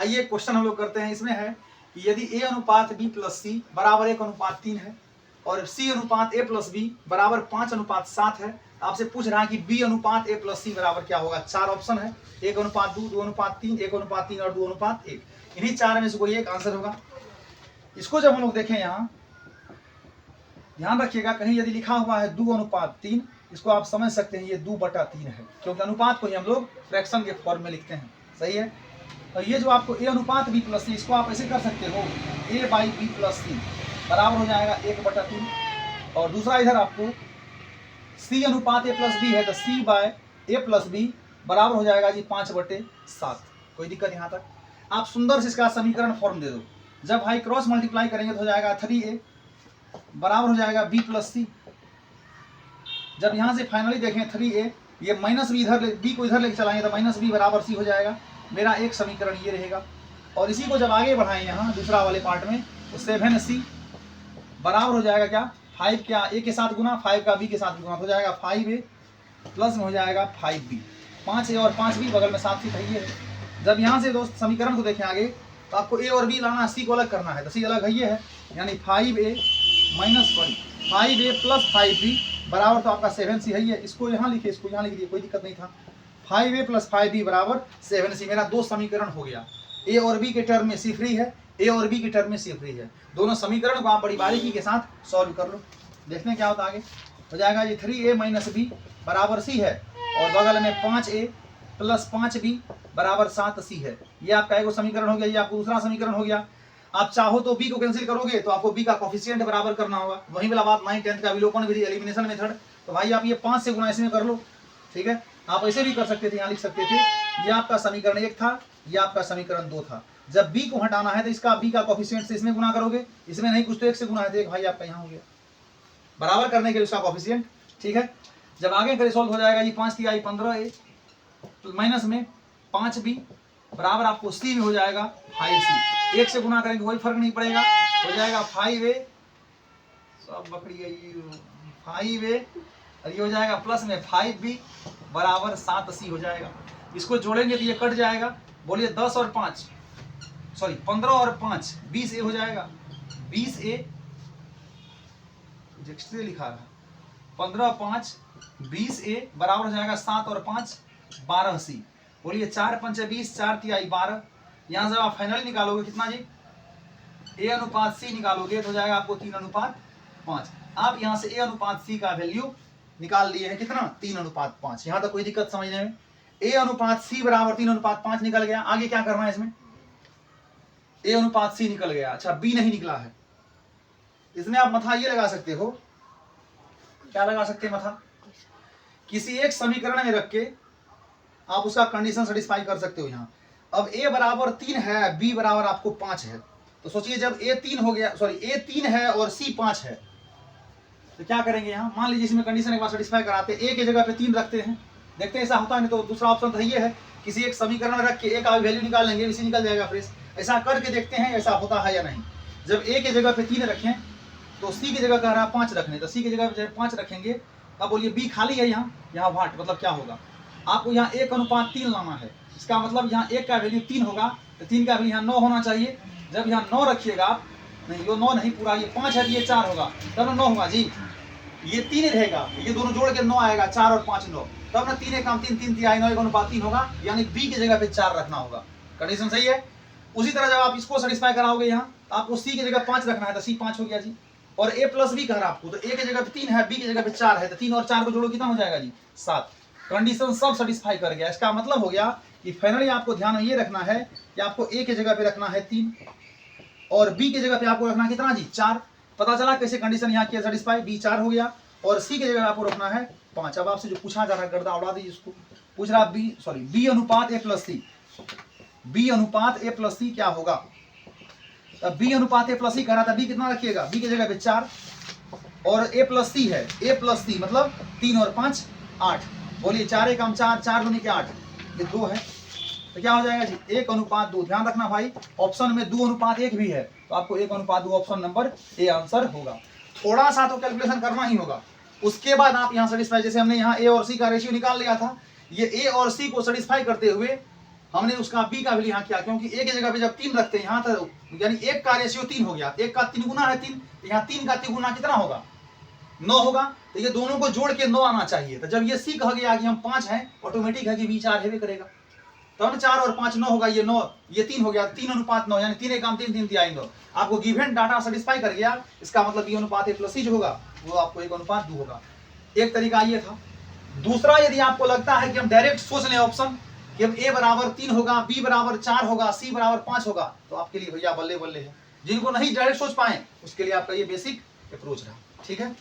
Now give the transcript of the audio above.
आइए क्वेश्चन हम लोग करते हैं। इसमें है कि यदि a अनुपात b प्लस सी बराबर 1:3 है और c अनुपात a प्लस बी बराबर 5:7 है, आपसे पूछ रहा है कि b अनुपात a प्लस सी बराबर क्या होगा। 4 ऑप्शन है, 1:2, 2:3, 1:3 और 2:1। इन्हीं 4 में से कोई एक आंसर होगा। इसको जब हम लोग देखें, यहाँ ध्यान रखिएगा, कहीं यदि लिखा हुआ है 2:3, इसको आप समझ सकते हैं ये 2/3 है, क्योंकि अनुपात को ही हम लोग फ्रैक्शन के फॉर्म में लिखते हैं। सही है। और ये जो आपको a अनुपात b प्लस सी, इसको आप ऐसे कर सकते हो, a/b प्लस सी बराबर हो जाएगा 1/3। और दूसरा इधर आपको c अनुपात a प्लस बी है तो c/a प्लस बी बराबर हो जाएगा जी 5/7। कोई दिक्कत यहाँ तक? आप सुंदर से इसका समीकरण फॉर्म दे दो। जब भाई क्रॉस मल्टीप्लाई करेंगे तो हो जाएगा 3a बराबर हो जाएगा b प्लस सी। जब यहाँ से फाइनली देखें 3a, ये माइनस बी इधर b को इधर लेके चलाएंगे तो माइनस बी बराबर सी हो जाएगा। मेरा एक समीकरण ये रहेगा। और इसी को जब आगे बढ़ाएं यहाँ दूसरा वाले पार्ट में, तो 7c बराबर हो जाएगा क्या, 5 क्या a के साथ गुना, 5 का b के साथ गुना, हो जाएगा 5a प्लस में हो जाएगा 5b। 5a और 5b बगल में साथ ही है। जब यहाँ से दोस्त समीकरण को देखें आगे, तो आपको a और b लाना, c को अलग करना है, तो c अलग है, यानी 5a प्लस 5b बराबर तो आपका 7c है। इसको यहाँ लिखिए, इसको यहाँ लिख दिए, कोई दिक्कत नहीं था। 5a प्लस 5b बराबर 7c। मेरा दो समीकरण हो गया। a और b के टर्म में c फ्री है, a और b के टर्म में c फ्री है। दोनों समीकरण को आप बड़ी बारीकी के साथ सॉल्व कर लो, देखते हैं क्या होता है आगे। हो जाएगा ये 3a माइनस b बराबर c है, और बगल में 5a प्लस 5b बराबर 7c है। ये आपका एक समीकरण हो गया। ये आपको दूसरा समीकरण हो गया। आप चाहो तो b को कैंसिल करोगे तो आपको b का कोफिशिएंट बराबर करना होगा। वहीं वाला बात 9, 10 का अवलोकन विधि, एलिमिनेशन मेथड। तो भाई आप ये 5 से गुना इसमें कर लो, ठीक है। आप ऐसे भी कर सकते थे, यहाँ लिख सकते थे, ये आपका समीकरण 1 था, ये आपका समीकरण 2 था। जब b को हटाना है तो इसका b का कोफिशिएंट से इसमें गुना करोगे, इसमें नहीं कुछ तो 1 से गुना है, तो 1 भाई आपका यहाँ हो गया बराबर करने के लिए उसका कोफिशिएंट, ठीक है। जब आगे करें सॉल्व हो जाएगा ये 5 की आई 15a माइनस में 5b बराबर आपको c में हो जाएगा 5c। 1 से गुना करेंगे कोई फर्क नहीं पड़ेगा, हो जाएगा 5a, सब बकरी गई 5a, और ये हो जाएगा प्लस में 5b बराबर 7c हो जाएगा। इसको जोड़ेंगे तो ये कट जाएगा। बोलिए 10 और 5, सॉरी 15 और 5 20a हो जाएगा। 20a एक्स्ट्रा लिखा रहा, 15 5 20a बराबर हो जाएगा 7 और 5 12c। बोलिए 4 5 20, 4 3 12। यहाँ से आप फाइनल निकालोगे कितना जी, a अनुपात c निकालोगे तो हो जाएगा आपको 3:5। आप यहाँ से a अनुपात c का वैल्यू निकाल लिए हैं कितना, 3:5। यहाँ तक कोई दिक्कत समझने में? a अनुपात c बराबर 3:5 निकल गया। आगे क्या करना है इसमें, a अनुपात c निकल गया। अच्छा b नहीं निकला है, इसमें आप मथा ये लगा सकते हो, क्या लगा सकते हैं मथा, किसी एक समीकरण में रख के आप उसका कंडीशन सेटिस्फाई कर सकते हो। यहाँ अब a बराबर 3 है, b बराबर आपको 5 है, तो सोचिए जब a 3 हो गया, सॉरी a 3 है और c 5 है, तो क्या करेंगे यहाँ, मान लीजिए इसमें कंडीशन एक बार सेटिस्फाई कराते हैं, a की जगह पे 3 रखते हैं, देखते हैं ऐसा होता है। नहीं तो दूसरा ऑप्शन तो ये है, किसी एक समीकरण में रख के a का वैल्यू निकाल लेंगे, इसी निकल जाएगा फ्रेश। ऐसा करके देखते हैं ऐसा होता है या नहीं। जब a की जगह पे 3 रखें तो c की जगह कह रहा है 5 रखने, तो c की जगह पे 5 रखेंगे। अब बोलिए b खाली है, यहाँ वाट, मतलब क्या होगा, आपको यहाँ 1:3 लाना है। इसका मतलब यहाँ 1 का वैल्यू 3 होगा, तो 3 का वैल्यू यहाँ 9 होना चाहिए। जब यहाँ 9 रखिएगा आप, नहीं ये 9 नहीं पूरा, ये 5 है, ये 4 होगा, तब ना 9 होगा जी। ये 3 रहेगा, ये दोनों जोड़ के 9 आएगा, 4 और 5 9, तब ना 3 काम 3 3 3 9 1:3 होगा, यानी b की जगह पे 4 रखना होगा। कंडीशन सही है। उसी तरह जब आप इसको सेटिस्फाई कराओगे, यहाँ आपको c की जगह 5 रखना है, तो c 5 हो गया जी। और a प्लस b कह रहा है आपको, तो a की जगह पे 3 है, b की जगह पे 4 है, तो 3 और 4 को जोड़ो कितना हो जाएगा जी 7। कंडीशन सब सेटिस्फाई कर गया। इसका मतलब हो गया कि फाइनली आपको ध्यान में ये रखना है कि आपको a की जगह पे रखना है 3 और b की जगह पे आपको रखना है कितना जी 4। पता चला कैसे कंडीशन यहाँ किया सेटिस्फाई, b 4 हो गया, और c की जगह आपको रखना है 5। अब आपसे जो पूछा जा रहा है, गर्दा उड़ा दीजिए इसको, पूछ रहा b अनुपात a प्लस सी, b अनुपात a प्लस सी क्या होगा। अब b अनुपात a प्लस सी कह रहा था, b कितना रखिएगा, b की जगह पे 4, और a प्लस सी है, a प्लस सी मतलब 3 और 5 8। बोलिए 4 1 4, 4 दूनी के 8, ये 2 है, तो क्या हो जाएगा जी 1:2। ध्यान रखना भाई, ऑप्शन में 2:1 भी है, तो आपको 1:2 ऑप्शन नंबर ए आंसर होगा। थोड़ा सा तो कैलकुलेशन करना ही होगा, उसके बाद आप यहाँ सेटिस्फाई, जैसे हमने यहाँ ए और सी का रेशियो निकाल लिया था, ये ए और सी को सेटिस्फाई करते हुए हमने उसका बी का भी यहाँ किया, क्योंकि ए की जगह पे जब 3 रखते हैं यहाँ तो यानी 1 का रेशियो 3 हो गया, 1 का 3 गुना है 3, यहाँ 3 का 3 गुना कितना होगा 9 होगा। तो ये दोनों को जोड़ के 9 आना चाहिए। तो जब ये सी कह गया कि हम 5 हैं, ऑटोमेटिक है कि बी 4 है करेगा। तो ना 4 और 5 9 होगा, ये 9 ये 3 हो गया, 3:9 यानी 3 काम 3 3 3 9 आपको गिवन डाटा सेटिस्फाई कर गया। इसका मतलब ये अनुपात a + c जो होगा वो आपको 1:2 होगा। एक तरीका ये था। दूसरा, यदि आपको लगता है कि हम डायरेक्ट सोच लें ऑप्शन कि अब a बराबर 3 होगा, b बराबर 4 होगा, c बराबर 5 होगा, तो आपके लिए भैया बल्ले बल्ले है। जिनको नहीं डायरेक्ट सोच पाए उसके लिए आपका ये बेसिक अप्रोच रहा। ठीक है।